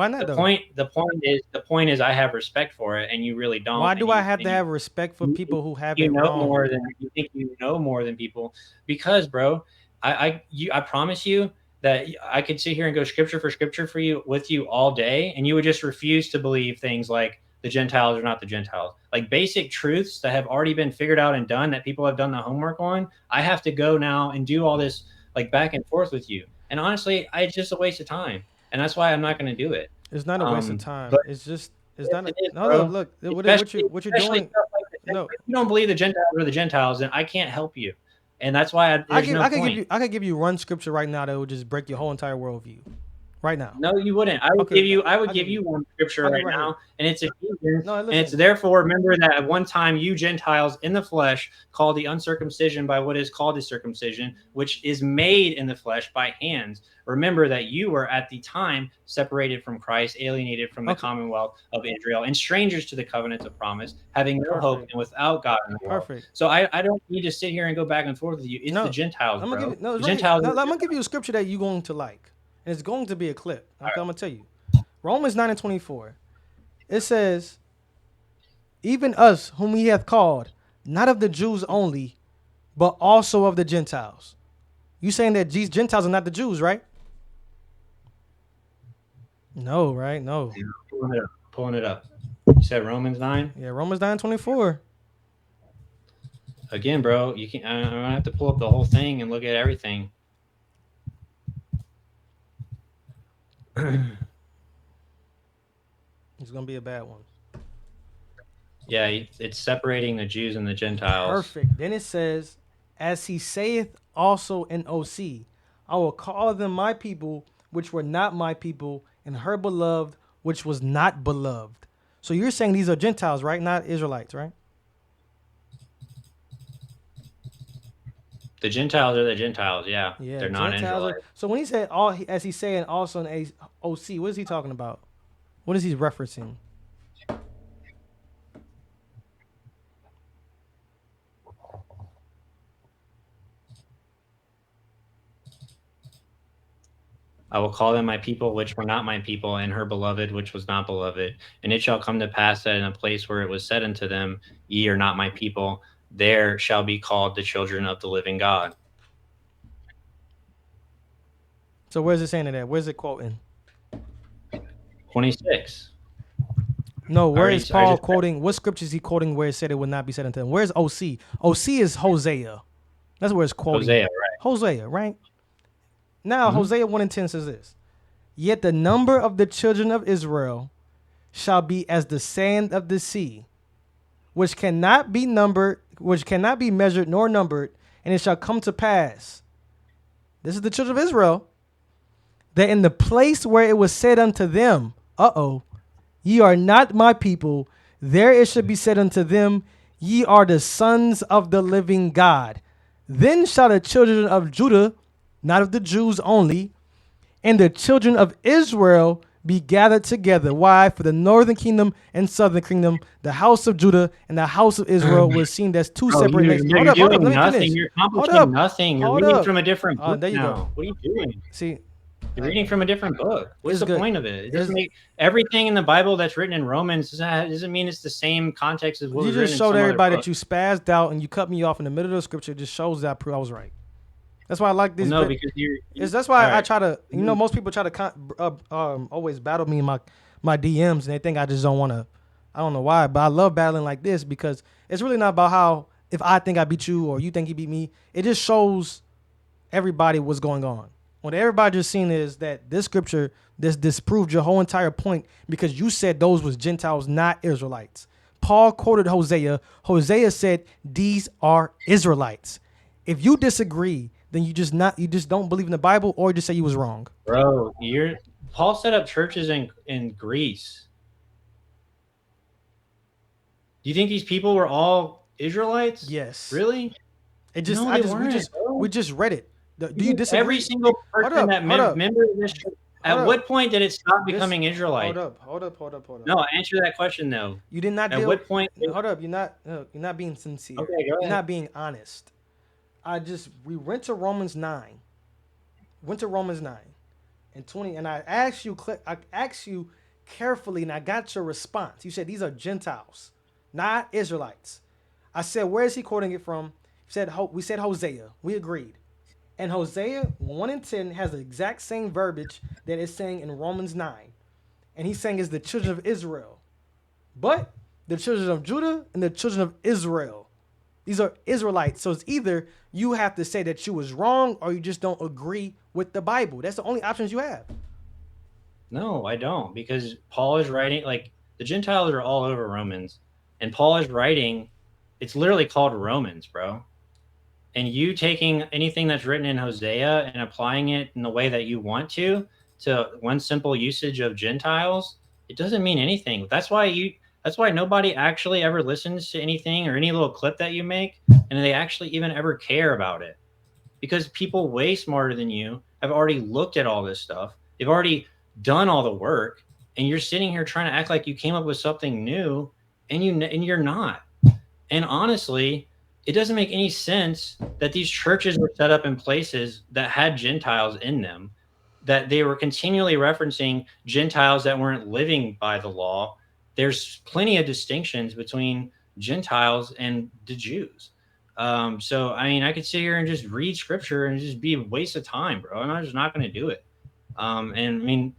Why not though? The point is I have respect for it, and you really don't, Why and do I you have and to you have respect for you people who have you it know wrong? more than you think you know more than people because, bro, I promise you that I could sit here and go scripture for you with you all day, and you would just refuse to believe things like the Gentiles are not the Gentiles, like basic truths that have already been figured out and done that people have done the homework on. I have to go now and do all this like back and forth with you, and honestly, it's just a waste of time, and that's why I'm not going to do it. It's not a waste of time. But It's just it's yes, not it a is, no look bro. look Especially what you're especially doing. stuff like the No, If you don't believe the Gentiles are the Gentiles, then I can't help you, and that's why there's no point. I could give you one scripture right now that would just break your whole entire worldview. Right now. No, you wouldn't. Okay, I would I'll give give you. you one scripture I'll give right you right here. now, and it's Ephesians, No, and it's listen. therefore remember that at one time you Gentiles in the flesh, called the uncircumcision by what is called the circumcision, which is made in the flesh by hands. Remember that you were at the time separated from Christ, alienated from the Okay, commonwealth of Israel, and strangers to the covenants of promise, having no hope perfect. and without God in the world. Perfect. So I don't need to sit here and go back and forth with you. It's the No, Gentiles, I'm gonna give bro. you. No, it's The right here. Gentiles No, are I'm the gonna give Gentiles. you a scripture that you're going to like, and it's going to be a clip. All Okay, I'm gonna tell you. Romans 9:24. It says, "Even us, whom He hath called, not of the Jews only, but also of the Gentiles." You saying that these Gentiles are not the Jews, right? No, right? No. right. Pulling it up. Pulling it up. You said Romans 9? Yeah, Romans 9:24. Again, bro, you can. I'm gonna have to pull up the whole thing and look at everything. It's gonna be a bad one. Yeah, it's separating the Jews and the Gentiles. Perfect. Then it says, "As He saith also in OC, I will call them my people, which were not my people, and her beloved, which was not beloved." So you're saying these are Gentiles, right? Not Israelites, right? The Gentiles are the Gentiles. Yeah, Yeah, they're not Gentiles are. Israelites. So when he said all, as he's saying also in OC, what is he talking about? What is he referencing? I will call them my people, which were not my people, and her beloved, which was not beloved. And it shall come to pass that in a place where it was said unto them, Ye are not my people, there shall be called the children of the living God. So where's it saying that? Where's it quoting? 26. No, where is I Paul just read. quoting? What scripture is he quoting where it said it would not be said unto them? Where's OC? OC is Hosea. That's where it's quoting. Hosea, right? Hosea, right? Now, Mm-hmm. Hosea 1 and 10 says this: "Yet the number of the children of Israel shall be as the sand of the sea, which cannot be numbered, which cannot be measured nor numbered. And it shall come to pass," this is the children of Israel, "that in the place where it was said unto them, ye are not my people, there it should be said unto them, ye are the sons of the living God. Then shall the children of Judah, not of the Jews only, and the children of Israel be gathered together." Why? For the northern kingdom and southern kingdom, the house of Judah and the house of Israel was seen as two Bro, separate nations. you're Hold up, doing let me nothing. finish. You're Hold accomplishing up, nothing. You're hold reading up. from a different book There you go. now. What are you doing? See, You're reading from a different book. What's it's the good. point of it? It doesn't It's, make everything in the Bible that's written in Romans doesn't mean it's the same context as what you was just written in showed some other everybody that book. you spazzed out and you cut me off in the middle of the scripture. It just shows that I was right. That's why I like Well, these. no, because you That's all why I right. try to. Most people try to always battle me in my DMs, and they think I just don't want to. I don't know why, but I love battling like this because it's really not about how if I think I beat you or you think you beat me. It just shows everybody what's going on. What everybody just seen is that this scripture this disproved your whole entire point because you said those was Gentiles, not Israelites. Paul quoted Hosea. Hosea said these are Israelites. If you disagree, then you just don't believe in the Bible, or you just say you was wrong. Bro, you're Paul set up churches in Greece. Do you think these people were all Israelites? Yes. Really? It just No, I they just weren't, we bro. just read it. Do you Because every disagree? single Hold person up, that hold up, member of this church, hold at up. what point did it stop This becoming hold Israelites? up, hold up, hold up, hold up. No, answer that question though. You did not At deal. what point? Hold up. You're not being sincere. Okay, go You're ahead. not being honest. We went to Romans 9. Went to Romans 9, and 20, and I asked you carefully, and I got your response. You said these are Gentiles, not Israelites. I said, where is he quoting it from? We said Hosea. We agreed. And Hosea 1 and 10 has the exact same verbiage that it's saying in Romans 9. And he's saying it's the children of Israel. But the children of Judah and the children of Israel. These are Israelites. So it's either you have to say that you was wrong or you just don't agree with the Bible. That's the only options you have. No, I don't, because Paul is writing, like, the Gentiles are all over Romans, and Paul is writing. It's literally called Romans, bro. And you taking anything that's written in Hosea and applying it in the way that you want to one simple usage of Gentiles, it doesn't mean anything. That's why nobody actually ever listens to anything or any little clip that you make, and they actually even ever care about it. Because people way smarter than you have already looked at all this stuff. They've already done all the work, and you're sitting here trying to act like you came up with something new, and you're not. And honestly, it doesn't make any sense that these churches were set up in places that had Gentiles in them, that they were continually referencing Gentiles that weren't living by the law. There's plenty of distinctions between Gentiles and the Jews. So, I mean, I could sit here and just read scripture and just be a waste of time, bro. And I'm just not going to do it. And I mean,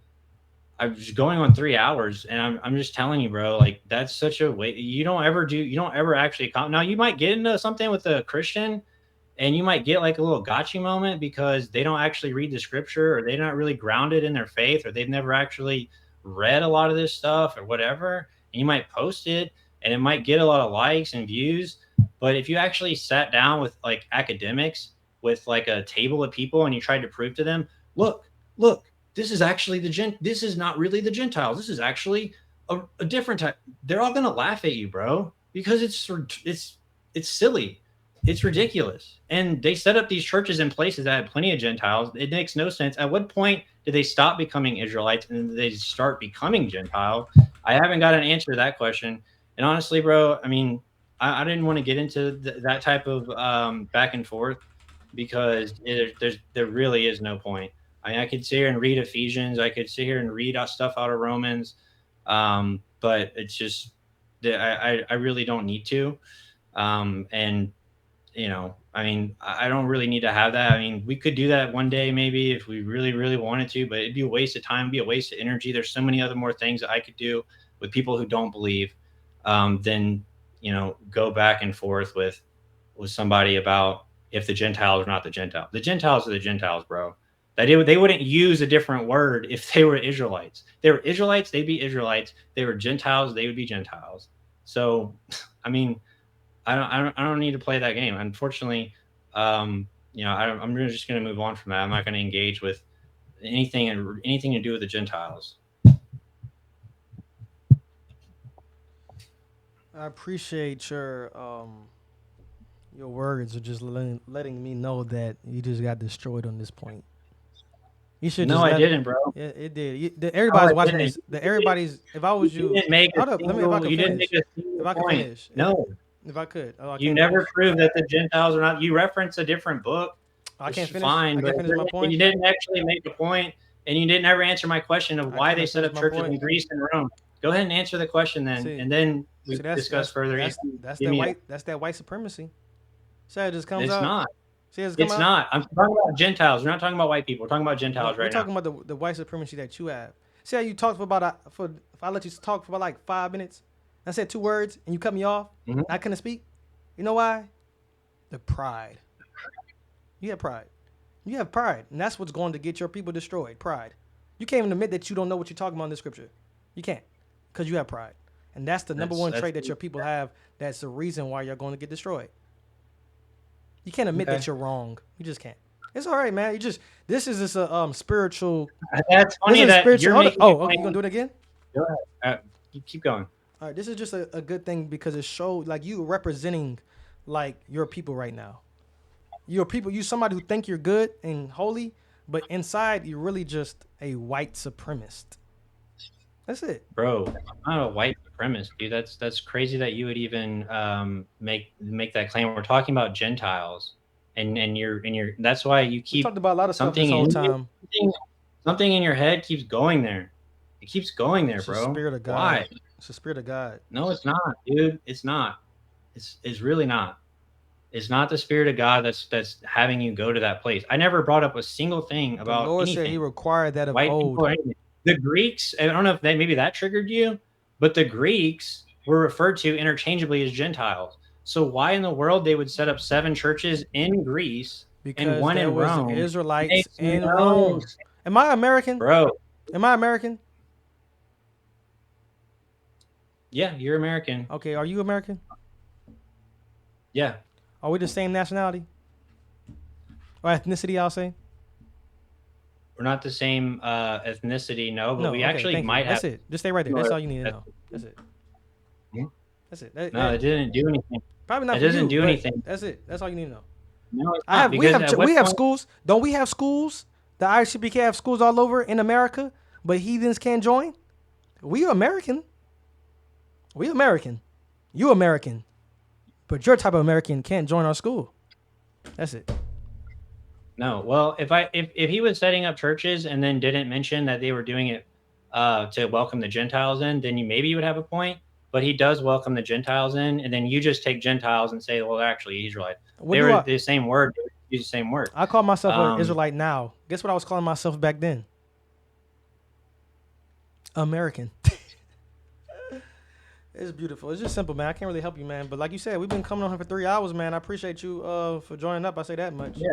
I was going on 3 hours, and I'm just telling you, bro, like, that's such a way. You don't ever actually now you might get into something with a Christian, and you might get like a little gotcha moment because they don't actually read the scripture, or they're not really grounded in their faith, or they've never actually read a lot of this stuff or whatever. And you might post it, and it might get a lot of likes and views. But if you actually sat down with like academics, with like a table of people, and you tried to prove to them, look, this is actually this is not really the Gentiles. This is actually a different type. They're all gonna laugh at you, bro, because it's silly. It's ridiculous. And they set up these churches in places that had plenty of Gentiles. It makes no sense. At what point did they stop becoming Israelites and then they start becoming Gentile? I haven't got an answer to that question. And honestly, bro, I mean, I didn't want to get into that type of back and forth, because there really is no point. I could sit here and read Ephesians. I could sit here and read stuff out of Romans, but it's just I really don't need to. And I mean, I don't really need to have that. I mean, we could do that one day maybe if we really, really wanted to, but it'd be a waste of time, be a waste of energy. There's so many other more things that I could do with people who don't believe, than go back and forth with somebody about if the Gentiles are not the Gentiles. The Gentiles are the Gentiles, bro. They wouldn't use a different word if they were Israelites. They were Israelites, they'd be Israelites. They were Gentiles, they would be Gentiles. So, I mean, I don't need to play that game. Unfortunately, I'm just going to move on from that. I'm not going to engage with anything to do with the Gentiles. I appreciate your words of just letting me know that you just got destroyed on this point. You should No, just I let it. didn't, bro. Yeah, it did. No, I Everybody's watching didn't. this. Everybody's. If I was You you, didn't make a hold up. Let me. If I single. could You didn't make finish. a If single I could point. finish. No, If I could. Oh, I you can't never finish. proved that the Gentiles are not. You reference a different book, Oh, I which can't is finish. fine, I but can't finish my you point. didn't actually make a point, and you didn't ever answer my question of I why they couldn't set finish up my churches point. in Greece and Rome. Go ahead and answer the question then, See, and then we see, that's discuss that's further. that's that's Give that me. white. That's that white supremacy. See how it just comes It's out. not. See how it's come It's out. not. I'm talking about Gentiles. We're not talking about white people. We're talking about No, Gentiles we're right now. talking about the white supremacy that you have. See how you talked for about for if I let you talk for about like 5 minutes, I said two words and you cut me off. Mhm. I couldn't speak. You know why? The pride. You have pride. You have pride, and that's what's going to get your people destroyed. Pride. You can't even admit that you don't know what you're talking about in the scripture. You can't, because you have pride, and that's the number one That's trait that your people have. That's the reason why you're going to get destroyed. You can't admit that okay. you're wrong. You just can't. It's all right, man. You just this is just a spiritual. That's This funny is that spiritual. you're Hold on. making Oh, a okay. You gonna claim. do it again? Go ahead. You keep going. All right. This is just a good thing because it showed like you representing like your people right now. You're people. You somebody who think you're good and holy, but inside you're really just a white supremacist. That's it. Bro, I'm not a white supremacist, dude. That's crazy that you would even make that claim. We're talking about Gentiles, and you're that's why you We keep talked about a lot of stuff this something whole in you. time. Something in your head keeps going there. It keeps going there, It's the bro. spirit of God. Why? It's the spirit of God. No, it's not, dude. It's not. It's really not. It's not the spirit of God that's having you go to that place. I never brought up a single thing The about Lord said He anything. required that of White people old. or anything. The Greeks, I don't know if maybe that triggered you, but the Greeks were referred to interchangeably as Gentiles. So why in the world they would set up 7 churches in Greece and Because one there in was Rome Israelites makes in no Rome. sense, Am I American? bro. Am I American? Yeah, you're American. Okay, are you American? Yeah, Are we the same nationality or ethnicity? I'll say. we're not the same ethnicity, no, but No. we Okay, actually thank you. might have That's it. Just stay right there. That's similar all you need to know. That's ethnicity. it. That's it. That, No, that- it didn't do anything. probably It not for doesn't you, do but anything. that's it. That's all you need to know. No, it's I not have. We because have. at We what have point, schools. Don't we have schools? The ICBK have schools all over in America, but heathens can't join. We American. We American. You American, but your type of American can't join our school. That's it. no. Well, if he was setting up churches and then didn't mention that they were doing it to welcome the Gentiles in, then maybe you would have a point. But he does welcome the Gentiles in, and then you just take Gentiles and say, well, actually, Israelite. What They do were I? the same word. They use the same word. I call myself an Um, Israelite now. Guess what I was calling myself back then? American. It's beautiful. It's just simple, man. I can't really help you, man. But like you said, we've been coming on here for 3 hours, man. I appreciate you for joining up. I say that much. yeah.